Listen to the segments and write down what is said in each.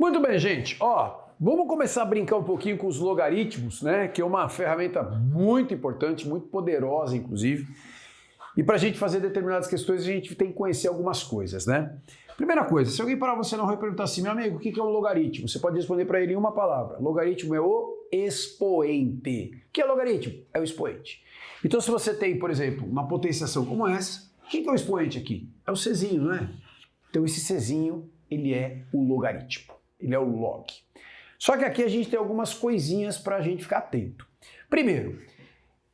Muito bem, gente. Vamos começar a brincar um pouquinho com os logaritmos, né? Que é uma ferramenta muito importante, muito poderosa, inclusive. E para a gente fazer determinadas questões, a gente tem que conhecer algumas coisas, né? Primeira coisa, se alguém parar você na rua e perguntar assim, meu amigo, o que é um logaritmo? Você pode responder para ele em uma palavra. Logaritmo é o expoente. O que é logaritmo? É o expoente. Então, se você tem, por exemplo, uma potenciação como essa, o que é o expoente aqui? É o Czinho, não é? Então, esse Czinho, ele é o logaritmo. Ele é o log. Só que aqui a gente tem algumas coisinhas para a gente ficar atento. Primeiro,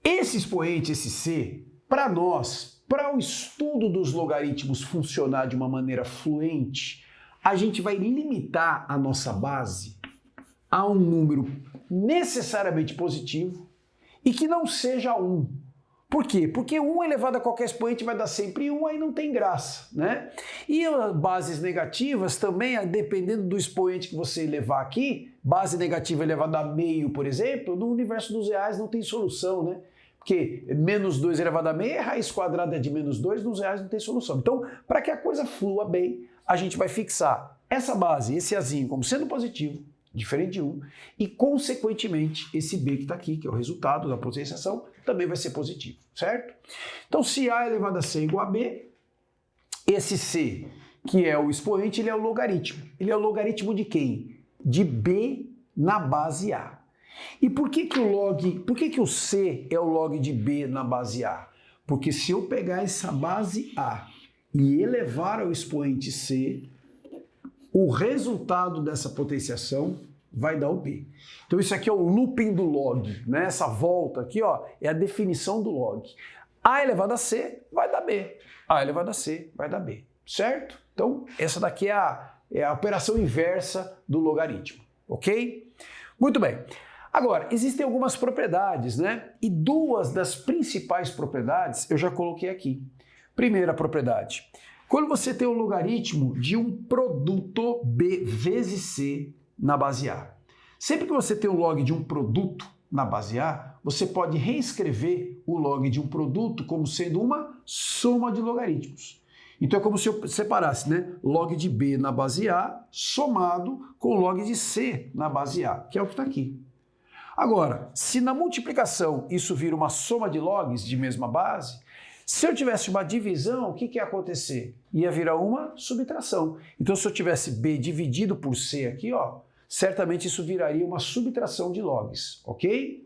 esse expoente, esse C, para nós, para o estudo dos logaritmos funcionar de uma maneira fluente, a gente vai limitar a nossa base a um número necessariamente positivo e que não seja 1. Por quê? Porque 1 elevado a qualquer expoente vai dar sempre 1, aí não tem graça, né? E as bases negativas também, dependendo do expoente que você levar aqui, base negativa elevada a meio, por exemplo, no universo dos reais não tem solução, né? Porque menos 2 elevado a meio é raiz quadrada de menos 2, nos reais não tem solução. Então, para que a coisa flua bem, a gente vai fixar essa base, esse Azinho, como sendo positivo, diferente de 1, e, consequentemente, esse B que está aqui, que é o resultado da potenciação, também vai ser positivo, certo? Então, se A elevado a C é igual a B, esse C, que é o expoente, ele é o logaritmo. Ele é o logaritmo de quem? De B na base A. E por que que o C é o log de B na base A? Porque se eu pegar essa base A e elevar ao expoente C, o resultado dessa potenciação vai dar o B. Então isso aqui é o looping do log, né? Essa volta aqui, ó, é a definição do log. A elevado a C vai dar B. A elevado a C vai dar B, certo? Então essa daqui é a operação inversa do logaritmo, ok? Muito bem. Agora, existem algumas propriedades, né? E duas das principais propriedades eu já coloquei aqui. Primeira propriedade. Quando você tem o logaritmo de um produto B vezes C na base A. Sempre que você tem o log de um produto na base A, você pode reescrever o log de um produto como sendo uma soma de logaritmos. Então é como se eu separasse, né? Log de B na base A somado com o log de C na base A, que é o que está aqui. Agora, se na multiplicação isso vira uma soma de logs de mesma base, se eu tivesse uma divisão, o que ia acontecer? Ia virar uma subtração. Então, se eu tivesse B dividido por C aqui, ó, certamente isso viraria uma subtração de logs, ok?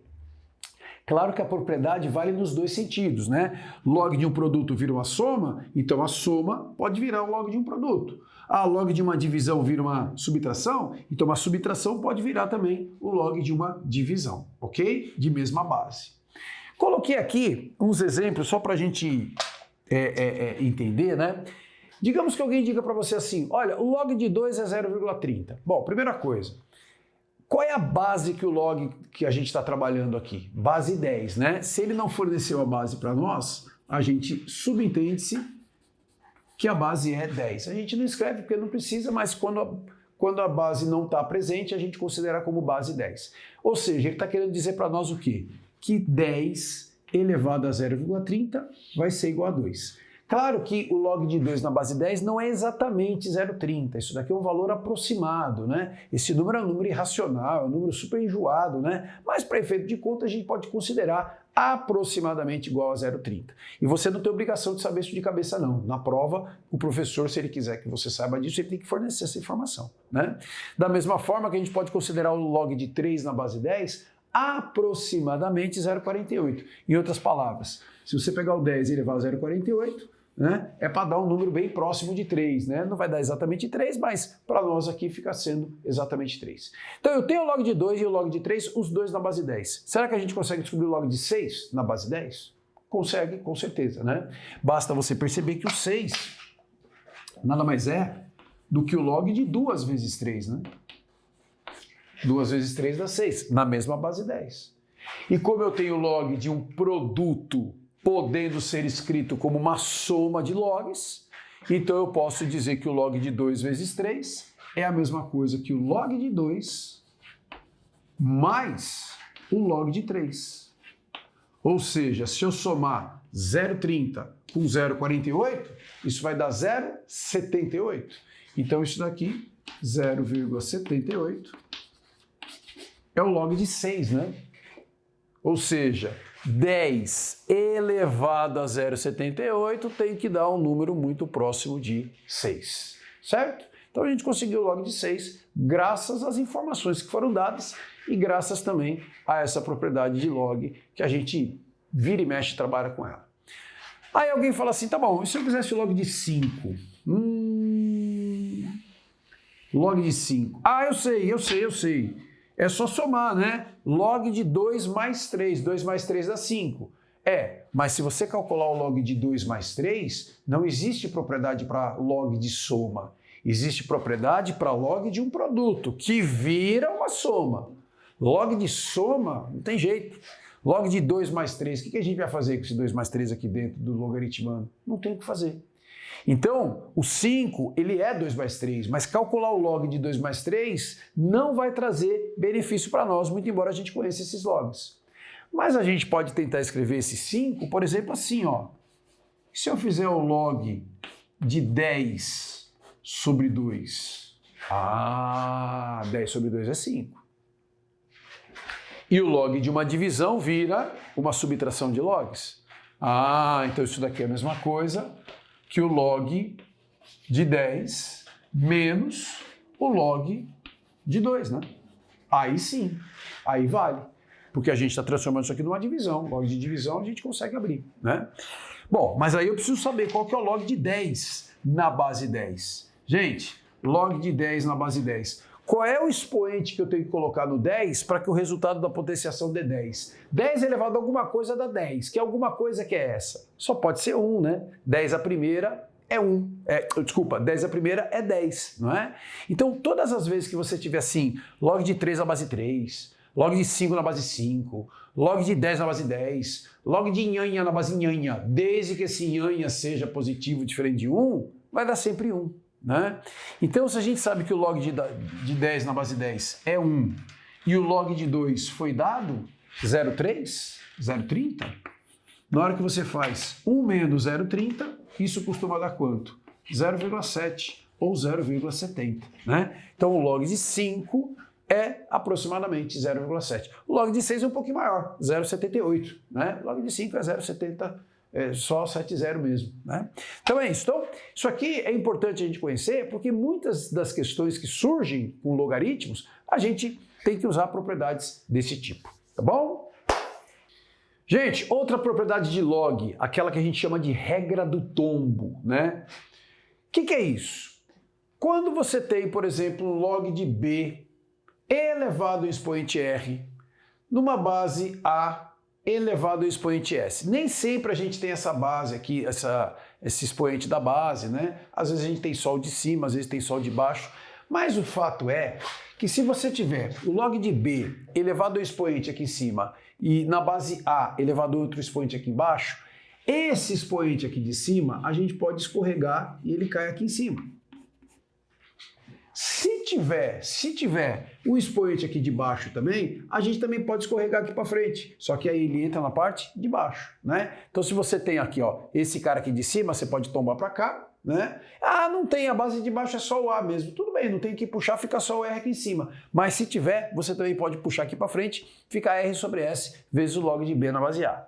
Claro que a propriedade vale nos dois sentidos, né? Log de um produto vira uma soma, então a soma pode virar o log de um produto. Log de uma divisão vira uma subtração, então uma subtração pode virar também o log de uma divisão, ok? De mesma base. Coloquei aqui uns exemplos só para a gente entender, né? Digamos que alguém diga para você assim, olha, o log de 2 é 0,30. Bom, primeira coisa, qual é a base que o log que a gente está trabalhando aqui? Base 10, né? Se ele não forneceu a base para nós, a gente subentende-se que a base é 10. A gente não escreve porque não precisa, mas quando a base não está presente, a gente considera como base 10. Ou seja, ele está querendo dizer para nós o quê? Que 10 elevado a 0,30 vai ser igual a 2. Claro que o log de 2 na base 10 não é exatamente 0,30, isso daqui é um valor aproximado, né? Esse número é um número irracional, é um número super enjoado, né? Mas para efeito de conta a gente pode considerar aproximadamente igual a 0,30. E você não tem obrigação de saber isso de cabeça não. Na prova, o professor, se ele quiser que você saiba disso, ele tem que fornecer essa informação, né? Da mesma forma que a gente pode considerar o log de 3 na base 10 aproximadamente 0,48. Em outras palavras, se você pegar o 10 e levar a 0,48, né, é para dar um número bem próximo de 3, né? Não vai dar exatamente 3, mas para nós aqui fica sendo exatamente 3. Então eu tenho o log de 2 e o log de 3, os dois na base 10. Será que a gente consegue descobrir o log de 6 na base 10? Consegue, com certeza, né? Basta você perceber que o 6 nada mais é do que o log de 2 vezes 3, né? 2 vezes 3 dá 6, na mesma base 10. E como eu tenho log de um produto podendo ser escrito como uma soma de logs, então eu posso dizer que o log de 2 vezes 3 é a mesma coisa que o log de 2 mais o log de 3. Ou seja, se eu somar 0,30 com 0,48, isso vai dar 0,78. Então isso daqui 0,78 é o log de 6, né? Ou seja, 10 elevado a 0,78 tem que dar um número muito próximo de 6, certo? Então a gente conseguiu o log de 6 graças às informações que foram dadas e graças também a essa propriedade de log que a gente vira e mexe e trabalha com ela. Aí alguém fala assim, tá bom, e se eu quisesse o log de 5? Log de 5. Ah, eu sei. É só somar, né? Log de 2 mais 3. 2 mais 3 dá 5. Mas se você calcular o log de 2 mais 3, não existe propriedade para log de soma. Existe propriedade para log de um produto, que vira uma soma. Log de soma, não tem jeito. Log de 2 mais 3, o que a gente vai fazer com esse 2 mais 3 aqui dentro do logaritmando? Não tem o que fazer. Então, o 5, ele é 2 mais 3, mas calcular o log de 2 mais 3 não vai trazer benefício para nós, muito embora a gente conheça esses logs. Mas a gente pode tentar escrever esse 5, por exemplo, assim, ó. Se eu fizer o log de 10 sobre 2, 10 sobre 2 é 5. E o log de uma divisão vira uma subtração de logs. Então isso daqui é a mesma coisa que o log de 10 menos o log de 2, né? Aí sim, aí vale. Porque a gente está transformando isso aqui numa divisão. Log de divisão a gente consegue abrir, né? Bom, mas aí eu preciso saber qual que é o log de 10 na base 10. Gente, log de 10 na base 10. Qual é o expoente que eu tenho que colocar no 10 para que o resultado da potenciação dê 10? 10 elevado a alguma coisa dá 10. Que alguma coisa que é essa? Só pode ser 1, né? 10 a primeira é 1. 10 a primeira é 10, não é? Então, todas as vezes que você tiver assim, log de 3 na base 3, log de 5 na base 5, log de 10 na base 10, log de nhanha na base nhanha, desde que esse nhanha seja positivo diferente de 1, vai dar sempre 1. Né? Então, se a gente sabe que o log de 10 na base 10 é 1 e o log de 2 foi dado 0,3, 0,30, na hora que você faz 1 menos 0,30, isso costuma dar quanto? 0,7 ou 0,70. Né? Então, o log de 5 é aproximadamente 0,7. O log de 6 é um pouquinho maior, 0,78. Né? O log de 5 é 0,70. Só 7,0 mesmo, né? Então é isso. Então, isso aqui é importante a gente conhecer, porque muitas das questões que surgem com logaritmos, a gente tem que usar propriedades desse tipo, tá bom? Gente, outra propriedade de log, aquela que a gente chama de regra do tombo, né? O que é isso? Quando você tem, por exemplo, log de B elevado ao expoente R numa base A elevado ao expoente S. Nem sempre a gente tem essa base aqui, esse expoente da base, né? Às vezes a gente tem só o de cima, às vezes tem só o de baixo, mas o fato é que se você tiver o log de B elevado ao expoente aqui em cima e na base A elevado a outro expoente aqui embaixo, esse expoente aqui de cima a gente pode escorregar e ele cai aqui em cima. Se tiver o expoente aqui de baixo também, a gente também pode escorregar aqui para frente. Só que aí ele entra na parte de baixo, né? Então se você tem aqui, ó, esse cara aqui de cima, você pode tombar para cá, né? Não tem, a base de baixo é só o A mesmo. Tudo bem, não tem que puxar, fica só o R aqui em cima. Mas se tiver, você também pode puxar aqui para frente, fica R sobre S vezes o log de B na base A.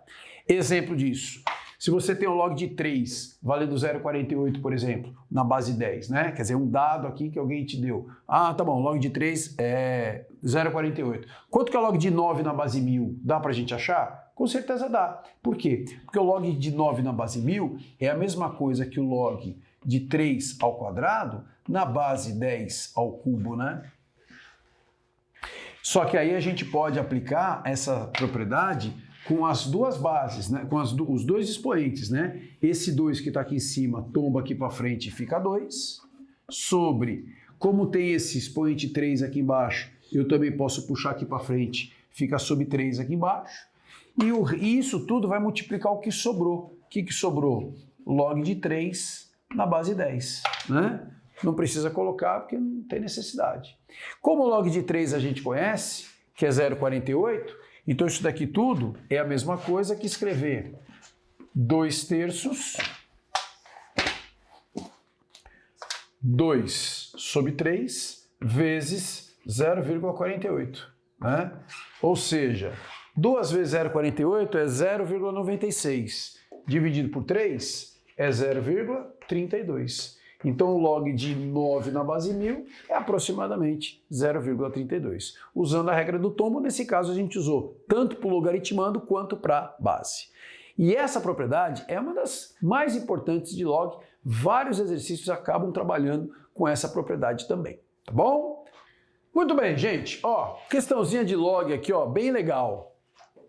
Exemplo disso. Se você tem um log de 3, valendo 0,48, por exemplo, na base 10, né? Quer dizer, um dado aqui que alguém te deu. Tá bom, log de 3 é 0,48. Quanto que é o log de 9 na base 1000? Dá pra gente achar? Com certeza dá. Por quê? Porque o log de 9 na base 1000 é a mesma coisa que o log de 3 ao quadrado na base 10 ao cubo, né? Só que aí a gente pode aplicar essa propriedade com as duas bases, né? Com os dois expoentes, né? Esse 2 que está aqui em cima tomba aqui para frente e fica 2, sobre, como tem esse expoente 3 aqui embaixo, eu também posso puxar aqui para frente, fica sobre 3 aqui embaixo, e isso tudo vai multiplicar o que sobrou. O que sobrou? Log de 3 na base 10, né? Não precisa colocar porque não tem necessidade. Como o log de 3 a gente conhece, que é 0,48, então isso daqui tudo é a mesma coisa que escrever 2/3 2 sobre 3 vezes 0,48, né? Ou seja, 2 vezes 0,48 é 0,96. Dividido por 3 é 0,32. Então, o log de 9 na base 1000 é aproximadamente 0,32. Usando a regra do tombo, nesse caso a gente usou tanto para o logaritmando quanto para a base. E essa propriedade é uma das mais importantes de log. Vários exercícios acabam trabalhando com essa propriedade também, tá bom? Muito bem, gente. Ó, questãozinha de log aqui, ó, bem legal.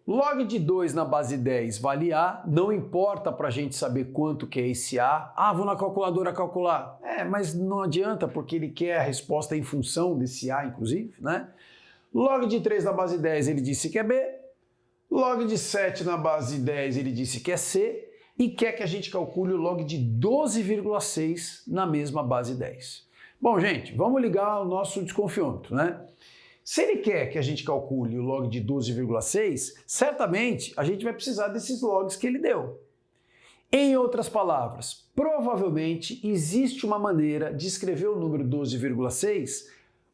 Log de 2 na base 10 vale A, não importa para a gente saber quanto que é esse A. Ah, vou na calculadora calcular. Mas não adianta, porque ele quer a resposta em função desse A, inclusive, né? Log de 3 na base 10 ele disse que é B. Log de 7 na base 10 ele disse que é C. E quer que a gente calcule o log de 12,6 na mesma base 10. Bom, gente, vamos ligar o nosso desconfiômetro, né? Se ele quer que a gente calcule o log de 12,6, certamente a gente vai precisar desses logs que ele deu. Em outras palavras, provavelmente existe uma maneira de escrever o número 12,6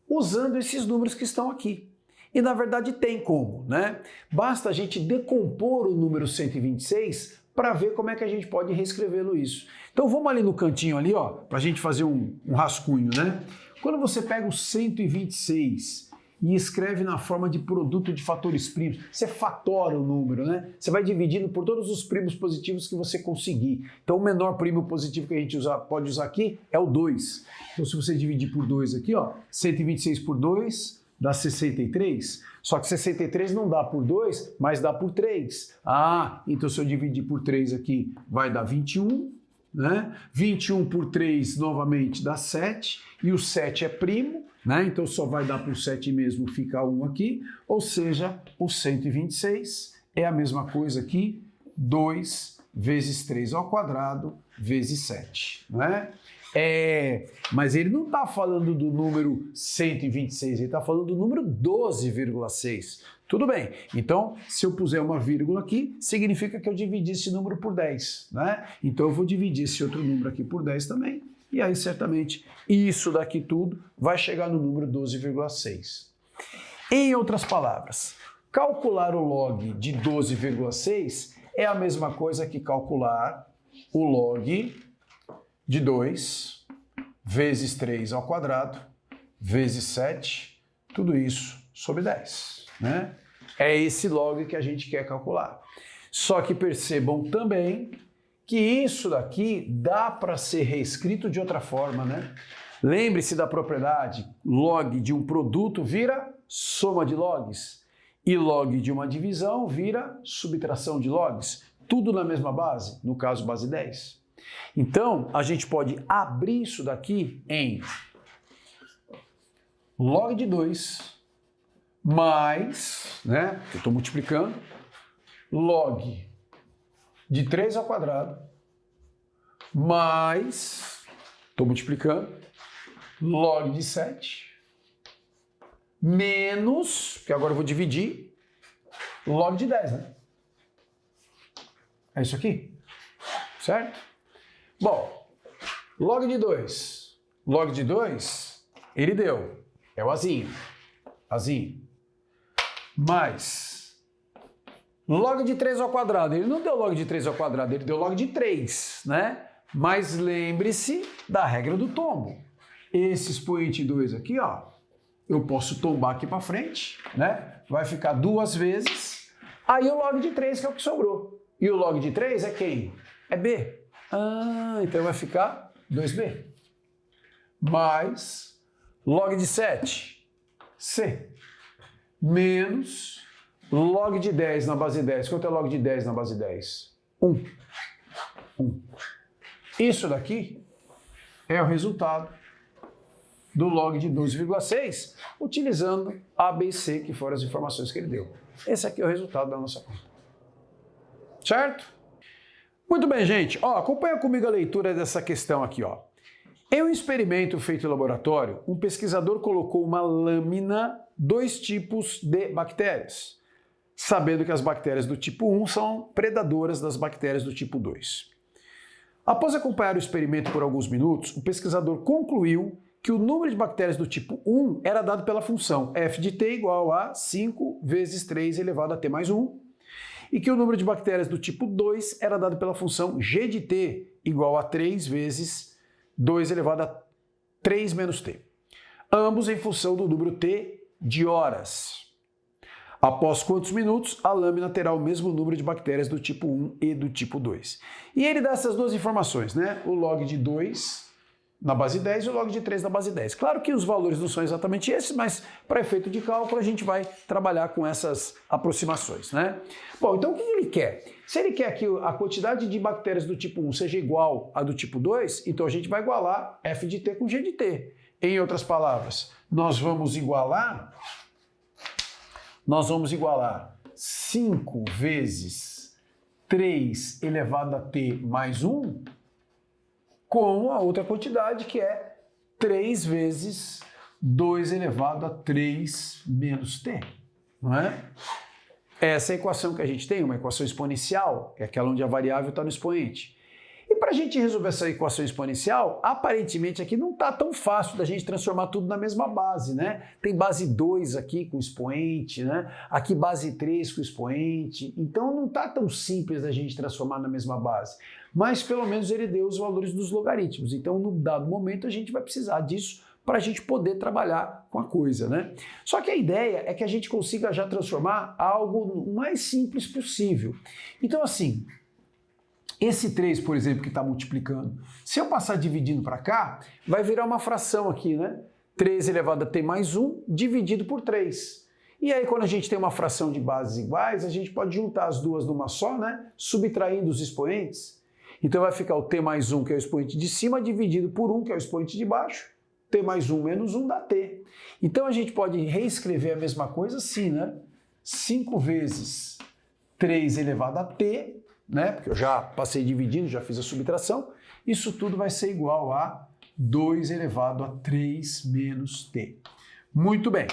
usando esses números que estão aqui. E na verdade tem como, né? Basta a gente decompor o número 126 para ver como é que a gente pode reescrevê-lo isso. Então vamos ali no cantinho ali, ó, para a gente fazer um rascunho, né? Quando você pega o 126 e escreve na forma de produto de fatores primos, você fatora o número, né? Você vai dividindo por todos os primos positivos que você conseguir. Então o menor primo positivo que a gente pode usar aqui é o 2. Então se você dividir por 2 aqui, ó, 126 por 2 dá 63. Só que 63 não dá por 2, mas dá por 3. Ah, então se eu dividir por 3 aqui, vai dar 21, né? 21 por 3 novamente dá 7, e o 7 é primo, né? Então só vai dar por 7 mesmo, fica 1 aqui, ou seja, o 126 é a mesma coisa aqui, 2 vezes 3 ao quadrado vezes 7, né? Mas ele não está falando do número 126, ele está falando do número 12,6. Tudo bem, então se eu puser uma vírgula aqui, significa que eu dividi esse número por 10, né? Então eu vou dividir esse outro número aqui por 10 também, e aí certamente isso daqui tudo vai chegar no número 12,6. Em outras palavras, calcular o log de 12,6 é a mesma coisa que calcular o log de 2 vezes 3 ao quadrado vezes 7, tudo isso sobre 10, né? É esse log que a gente quer calcular. Só que percebam também que isso daqui dá para ser reescrito de outra forma, né? Lembre-se da propriedade, log de um produto vira soma de logs e log de uma divisão vira subtração de logs, tudo na mesma base, no caso base 10. Então, a gente pode abrir isso daqui em log de 2 mais, né, que eu estou multiplicando, log de 3 ao quadrado mais, estou multiplicando, log de 7 menos, que agora eu vou dividir, log de 10, né? É isso aqui, certo? Bom, log de 2. Log de 2, ele deu. É o Azinho. Azinho. Mais log de 3 ao quadrado. Ele não deu log de 3 ao quadrado, ele deu log de 3, né? Mas lembre-se da regra do tombo. Esse expoente 2 aqui, ó, eu posso tombar aqui para frente, né? Vai ficar 2 vezes. Aí o log de 3 que é o que sobrou. E o log de 3 é quem? É B. Ah, então vai ficar 2B. Mais log de 7, C. Menos log de 10 na base 10. Quanto é log de 10 na base 10? 1. 1. Isso daqui é o resultado do log de 12,6, utilizando A, B e C, que foram as informações que ele deu. Esse aqui é o resultado da nossa conta. Certo? Muito bem, gente. Ó, acompanha comigo a leitura dessa questão aqui, ó. Em um experimento feito em laboratório, um pesquisador colocou uma lâmina 2 tipos de bactérias, sabendo que as bactérias do tipo 1 são predadoras das bactérias do tipo 2. Após acompanhar o experimento por alguns minutos, o pesquisador concluiu que o número de bactérias do tipo 1 era dado pela função f de t igual a 5 vezes 3 elevado a t mais 1, e que o número de bactérias do tipo 2 era dado pela função g de t igual a 3 vezes 2 elevado a 3 menos t, ambos em função do número t de horas. Após quantos minutos, a lâmina terá o mesmo número de bactérias do tipo 1 e do tipo 2. E ele dá essas duas informações, né? O log de 2 na base 10 e o log de 3 na base 10. Claro que os valores não são exatamente esses, mas para efeito de cálculo a gente vai trabalhar com essas aproximações, né? Bom, então o que ele quer? Se ele quer que a quantidade de bactérias do tipo 1 seja igual à do tipo 2, então a gente vai igualar f de t com g de t. Em outras palavras, nós vamos igualar 5 vezes 3 elevado a t mais 1 com a outra quantidade, que é 3 vezes 2 elevado a 3 menos t, não é? Essa é a equação que a gente tem, uma equação exponencial, é aquela onde a variável está no expoente. E para a gente resolver essa equação exponencial, aparentemente aqui não está tão fácil da gente transformar tudo na mesma base, né? Tem base 2 aqui com expoente, né? Aqui base 3 com expoente, então não está tão simples da gente transformar na mesma base. Mas pelo menos ele deu os valores dos logaritmos, então num dado momento a gente vai precisar disso para a gente poder trabalhar com a coisa, né? Só que a ideia é que a gente consiga já transformar algo o mais simples possível. Então assim, esse 3, por exemplo, que está multiplicando, se eu passar dividindo para cá, vai virar uma fração aqui, né? 3 elevado a t mais 1 dividido por 3. E aí, quando a gente tem uma fração de bases iguais, a gente pode juntar as duas numa só, né? Subtraindo os expoentes. Então vai ficar o t mais 1, que é o expoente de cima, dividido por 1, que é o expoente de baixo. T mais 1 menos 1 dá t. Então a gente pode reescrever a mesma coisa assim, né? 5 vezes 3 elevado a t, né? Porque eu já passei dividindo, já fiz a subtração. Isso tudo vai ser igual a 2 elevado a 3 menos t. Muito bem.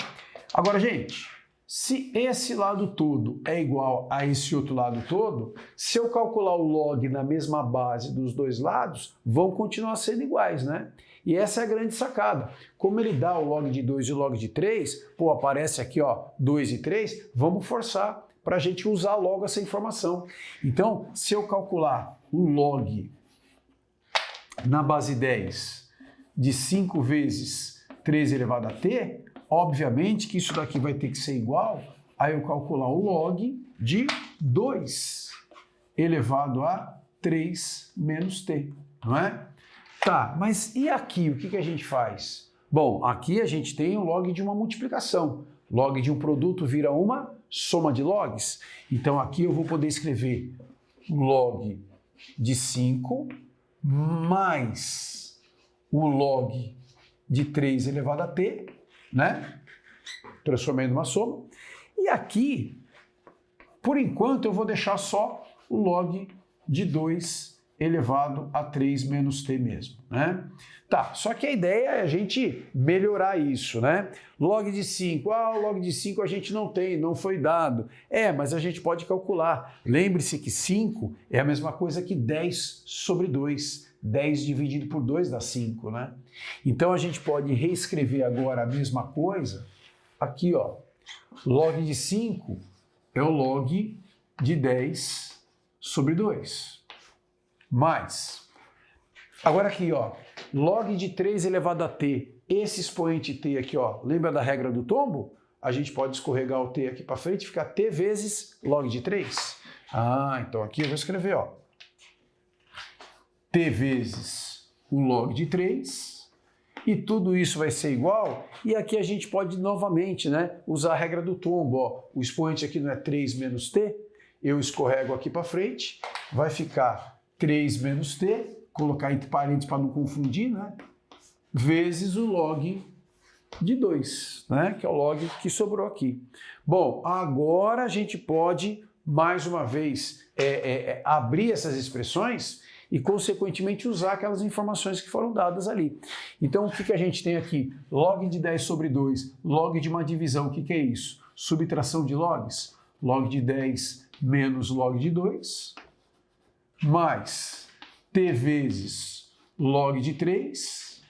Agora, gente, se esse lado todo é igual a esse outro lado todo, se eu calcular o log na mesma base dos dois lados, vão continuar sendo iguais, né? E essa é a grande sacada. Como ele dá o log de 2 e o log de 3, pô, aparece aqui, ó, 2 e 3, vamos forçar para a gente usar logo essa informação. Então, se eu calcular o log na base 10 de 5 vezes 3 elevado a t, obviamente que isso daqui vai ter que ser igual a eu calcular o log de 2 elevado a 3 menos t, não é? Tá, mas e aqui, o que a gente faz? Bom, aqui a gente tem o log de uma multiplicação. Log de um produto vira uma soma de logs. Então aqui eu vou poder escrever log de 5 mais o log de 3 elevado a t, né? Transformei numa soma. E aqui, por enquanto, eu vou deixar só o log de 2 elevado a 3 menos t mesmo, né? Tá, só que a ideia é a gente melhorar isso, né? Log de 5, o log de 5 a gente não tem, não foi dado. Mas a gente pode calcular. Lembre-se que 5 é a mesma coisa que 10 sobre 2. 10 dividido por 2 dá 5, né? Então a gente pode reescrever agora a mesma coisa aqui, ó. Log de 5 é o log de 10 sobre 2. Mais. Agora aqui, ó, log de 3 elevado a t, esse expoente t aqui, ó, lembra da regra do tombo? A gente pode escorregar o t aqui para frente e ficar t vezes log de 3. Então aqui eu vou escrever, ó, t vezes o log de 3, e tudo isso vai ser igual, e aqui a gente pode novamente, né, usar a regra do tombo, ó, o expoente aqui não é 3 menos t, eu escorrego aqui para frente, vai ficar 3 menos t, colocar entre parênteses para não confundir, né? Vezes o log de 2, né? Que é o log que sobrou aqui. Bom, agora a gente pode, mais uma vez, abrir essas expressões e, consequentemente, usar aquelas informações que foram dadas ali. Então, o que a gente tem aqui? Log de 10 sobre 2, log de uma divisão, o que é isso? Subtração de logs. Log de 10 menos log de 2, mais t vezes log de 3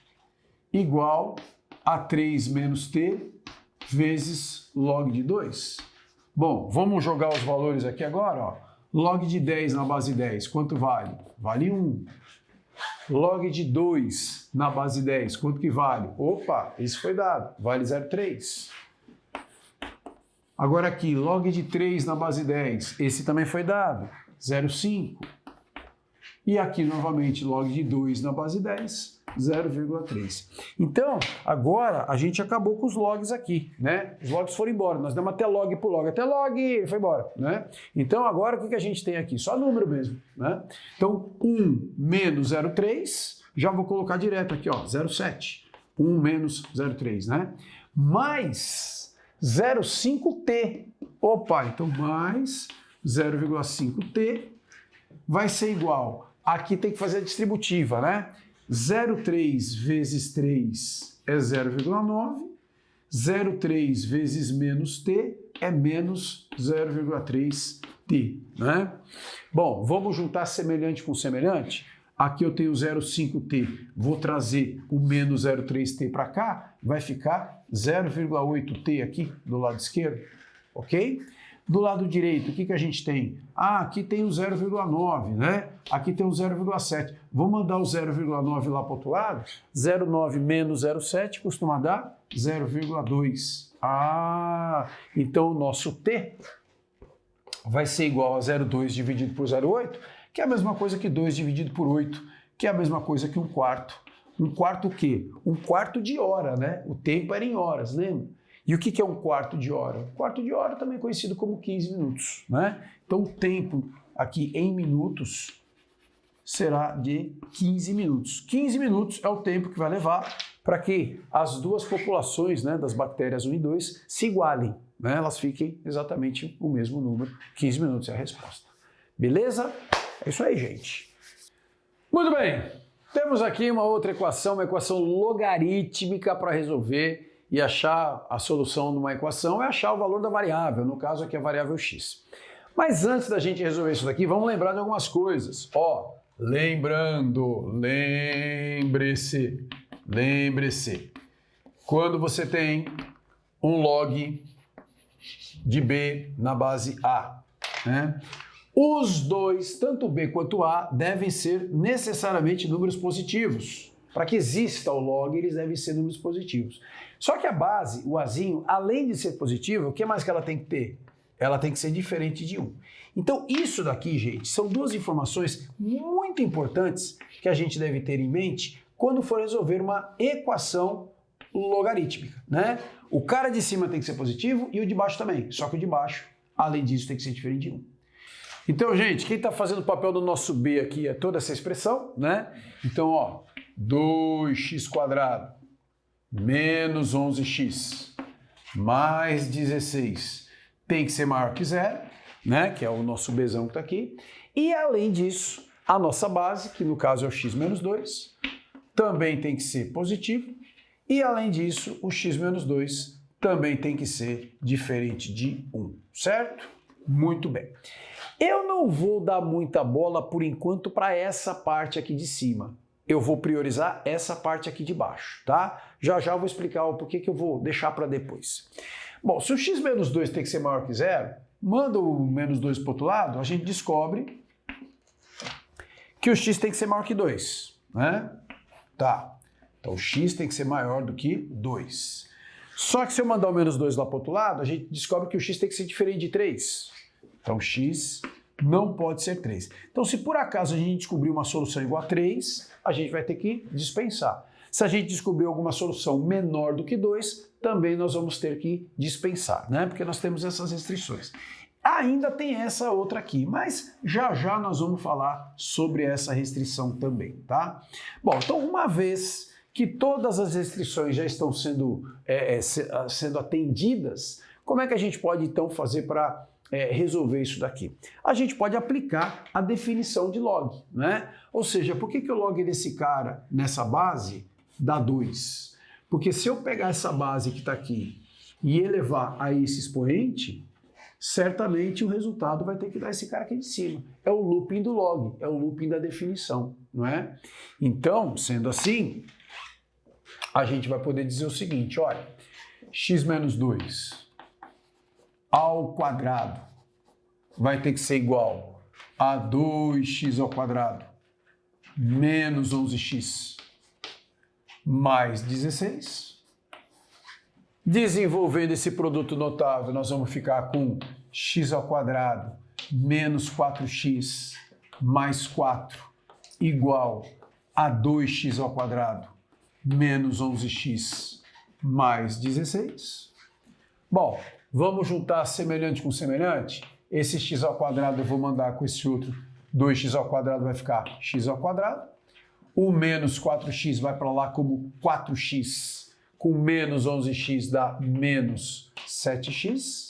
igual a 3 menos t vezes log de 2. Bom, vamos jogar os valores aqui agora, ó. Log de 10 na base 10, quanto vale? Vale 1. Log de 2 na base 10, quanto que vale? Opa, isso foi dado, vale 0,3. Agora aqui, log de 3 na base 10, esse também foi dado, 0,5. E aqui, novamente, log de 2 na base 10, 0,3. Então, agora a gente acabou com os logs aqui, né? Os logs foram embora, nós demos até log por log, até log foi embora, né? Então, agora o que a gente tem aqui? Só número mesmo, né? Então, 1 menos 0,3, já vou colocar direto aqui, ó, 0,7. 1 menos 0,3, né? Mais 0,5t. Opa, então mais 0,5t vai ser igual. Aqui tem que fazer a distributiva, né? 0,3 vezes 3 é 0,9. 0,3 vezes menos t é menos 0,3t, né? Bom, vamos juntar semelhante com semelhante? Aqui eu tenho 0,5t, vou trazer o menos 0,3t para cá, vai ficar 0,8t aqui do lado esquerdo, ok? Do lado direito, o que a gente tem? Ah, aqui tem o 0,9, né? Aqui tem o 0,7. Vou mandar o 0,9 lá para o outro lado. 0,9 menos 0,7 costuma dar 0,2. Ah, então o nosso t vai ser igual a 0,2 dividido por 0,8, que é a mesma coisa que 2 dividido por 8, que é a mesma coisa que 1/4. 1/4 o quê? 1/4 de hora, né? O tempo era em horas, lembra? E o que é 1/4 de hora? 1/4 de hora também é conhecido como 15 minutos, né? Então o tempo aqui em minutos será de 15 minutos. 15 minutos é o tempo que vai levar para que as duas populações, né, das bactérias 1 e 2 se igualem, né? Elas fiquem exatamente o mesmo número. 15 minutos é a resposta. Beleza? É isso aí, gente. Muito bem. Temos aqui uma outra equação, uma equação logarítmica para resolver. E achar a solução numa equação é achar o valor da variável, no caso aqui a variável x. Mas antes da gente resolver isso daqui, vamos lembrar de algumas coisas. Ó, lembre-se, quando você tem um log de b na base a, né? Os dois, tanto b quanto a, devem ser necessariamente números positivos. Para que exista o log, eles devem ser números positivos. Só que a base, o azinho, além de ser positivo, o que mais que ela tem que ter? Ela tem que ser diferente de 1. Então isso daqui, gente, são duas informações muito importantes que a gente deve ter em mente quando for resolver uma equação logarítmica, né? O cara de cima tem que ser positivo e o de baixo também, só que o de baixo, além disso, tem que ser diferente de 1. Então, gente, quem está fazendo o papel do nosso b aqui é toda essa expressão, né? Então, ó, 2x² menos 11x mais 16 tem que ser maior que 0, né? Que é o nosso bzão que está aqui. E além disso, a nossa base, que no caso é o x menos 2, também tem que ser positivo. E além disso, o x menos 2 também tem que ser diferente de 1, certo? Muito bem. Eu não vou dar muita bola por enquanto para essa parte aqui de cima. Eu vou priorizar essa parte aqui de baixo, tá? Já já eu vou explicar o porquê que eu vou deixar para depois. Bom, se o x menos 2 tem que ser maior que 0, manda o menos 2 para o outro lado, a gente descobre que o x tem que ser maior que 2, né? Tá, então o x tem que ser maior do que 2. Só que se eu mandar o menos 2 lá para o outro lado, a gente descobre que o x tem que ser diferente de 3. Então x não pode ser 3. Então, se por acaso a gente descobrir uma solução igual a 3, a gente vai ter que dispensar. Se a gente descobrir alguma solução menor do que 2, também nós vamos ter que dispensar, né? Porque nós temos essas restrições. Ainda tem essa outra aqui, mas já já nós vamos falar sobre essa restrição também, tá? Bom, então uma vez que todas as restrições já estão sendo atendidas, como é que a gente pode então fazer para resolver isso daqui? A gente pode aplicar a definição de log, né? Ou seja, por que o log desse cara nessa base dá 2? Porque se eu pegar essa base que está aqui e elevar a esse expoente, certamente o resultado vai ter que dar esse cara aqui de cima. É o looping do log, é o looping da definição, não é? Então, sendo assim, a gente vai poder dizer o seguinte, olha, x menos 2 ao quadrado vai ter que ser igual a 2x ao quadrado menos 11x mais 16. Desenvolvendo esse produto notável, nós vamos ficar com x ao quadrado menos 4x mais 4 igual a 2x ao quadrado menos 11x mais 16. Bom, vamos juntar semelhante com semelhante? Esse x ao quadrado eu vou mandar com esse outro 2x ao quadrado, vai ficar x ao quadrado. O menos 4x vai para lá como 4x, com menos 11x dá menos 7x.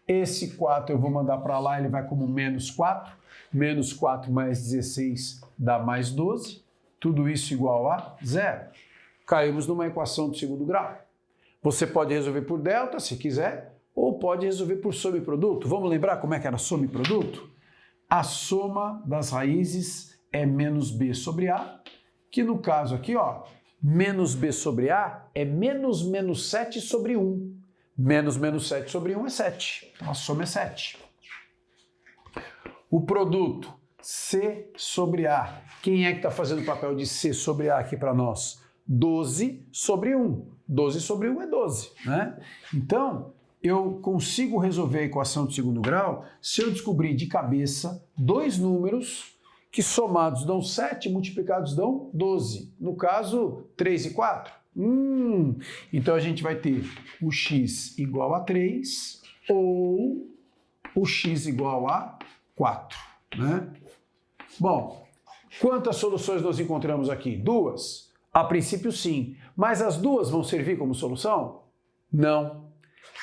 Esse 4 eu vou mandar para lá, ele vai como menos 4. Menos 4 mais 16 dá mais 12. Tudo isso igual a zero. Caímos numa equação do segundo grau. Você pode resolver por delta, se quiser, ou pode resolver por soma e produto. Vamos lembrar como é que era soma e produto? A soma das raízes é menos b sobre a, que no caso aqui, ó, menos b sobre a é menos 7 sobre 1. Menos 7 sobre 1 é 7. Então a soma é 7. O produto C sobre A. Quem é que está fazendo o papel de C sobre A aqui para nós? 12 sobre 1. 12 sobre 1 é 12, né? Então, eu consigo resolver a equação de segundo grau se eu descobrir de cabeça dois números que somados dão 7, multiplicados dão 12. No caso, 3 e 4. Então a gente vai ter o x igual a 3 ou o x igual a 4, né? Bom, quantas soluções nós encontramos aqui? Duas? A princípio sim, mas as duas vão servir como solução? Não.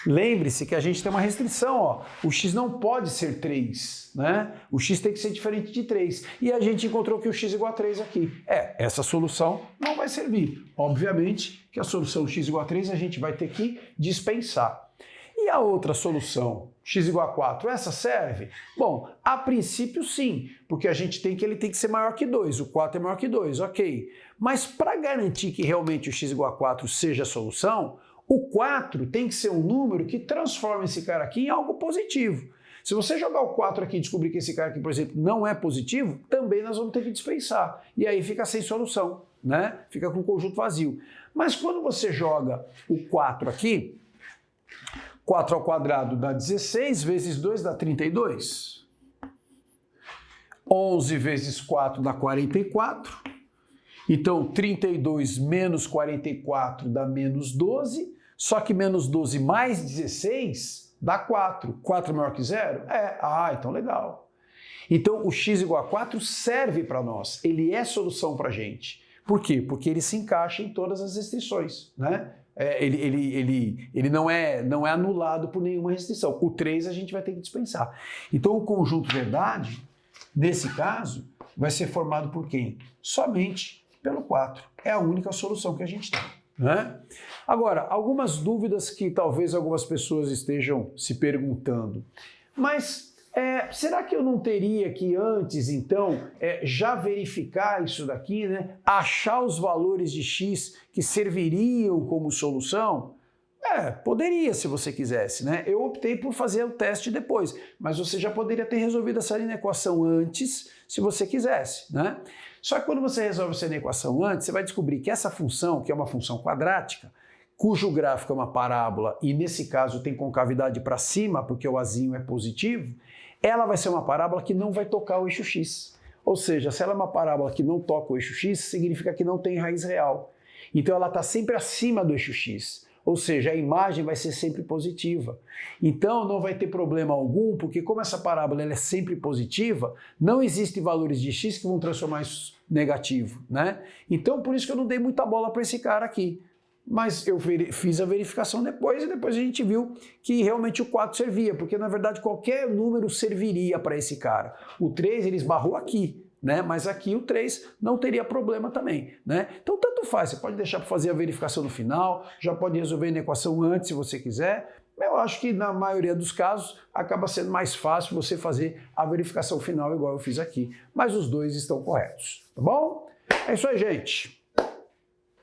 Lembre-se que a gente tem uma restrição, ó. O x não pode ser 3, né? O x tem que ser diferente de 3. E a gente encontrou que o x igual a 3 aqui. Essa solução não vai servir. Obviamente que a solução x igual a 3 a gente vai ter que dispensar. E a outra solução, x igual a 4, essa serve? Bom, a princípio sim, porque a gente tem que ele tem que ser maior que 2, o 4 é maior que 2, ok. Mas para garantir que realmente o x igual a 4 seja a solução, o 4 tem que ser um número que transforma esse cara aqui em algo positivo. Se você jogar o 4 aqui e descobrir que esse cara aqui, por exemplo, não é positivo, também nós vamos ter que dispensar. E aí fica sem solução, né? Fica com o conjunto vazio. Mas quando você joga o 4 aqui, 4 ao quadrado dá 16, vezes 2 dá 32. 11 vezes 4 dá 44. Então, 32 menos 44 dá menos 12, só que menos 12 mais 16 dá 4. 4 é maior que 0? Então legal. Então, o x igual a 4 serve para nós, ele é solução para a gente. Por quê? Porque ele se encaixa em todas as restrições, né? Ele não é anulado por nenhuma restrição. O 3 a gente vai ter que dispensar. Então, o conjunto verdade, nesse caso, vai ser formado por quem? Somente pelo 4. É a única solução que a gente tem, né? Agora, algumas dúvidas que talvez algumas pessoas estejam se perguntando. Mas será que eu não teria que antes, então, já verificar isso daqui, né? Achar os valores de x que serviriam como solução? Poderia, se você quisesse, né? Eu optei por fazer o teste depois, mas você já poderia ter resolvido essa linha equação antes, se você quisesse, né? Só que quando você resolve essa linha equação antes, você vai descobrir que essa função, que é uma função quadrática, cujo gráfico é uma parábola e nesse caso tem concavidade para cima, porque o azinho é positivo, ela vai ser uma parábola que não vai tocar o eixo x. Ou seja, se ela é uma parábola que não toca o eixo x, significa que não tem raiz real. Então ela está sempre acima do eixo x. Ou seja, a imagem vai ser sempre positiva. Então não vai ter problema algum, porque como essa parábola ela é sempre positiva, não existem valores de x que vão transformar isso negativo, né? Então por isso que eu não dei muita bola para esse cara aqui. Mas eu fiz a verificação depois e depois a gente viu que realmente o 4 servia, porque na verdade qualquer número serviria para esse cara. O 3 ele esbarrou aqui, né? Mas aqui o 3 não teria problema também, né? Então tanto faz, você pode deixar para fazer a verificação no final, já pode resolver a equação antes se você quiser, Eu acho que na maioria dos casos acaba sendo mais fácil você fazer a verificação final igual eu fiz aqui, mas os dois estão corretos, tá bom? É isso aí, gente.